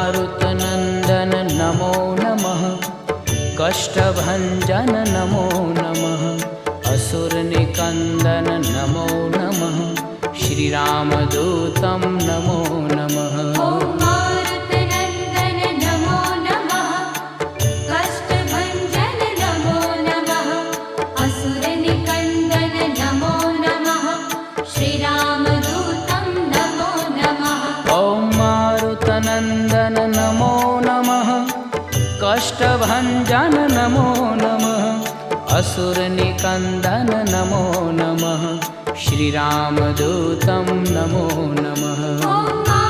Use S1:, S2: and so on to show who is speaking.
S1: मारुतनन्दन नमो नमः। कष्टभञ्जन नमो नमः। असुरनिकन्दन नमो नमः। श्रीरामदूतं नमो नमः। नन्दन नमो नमः। कष्टभञ्जन नमो नमः। असुरनिकन्दन नमो नमः। श्रीरामदूतं नमो नमः।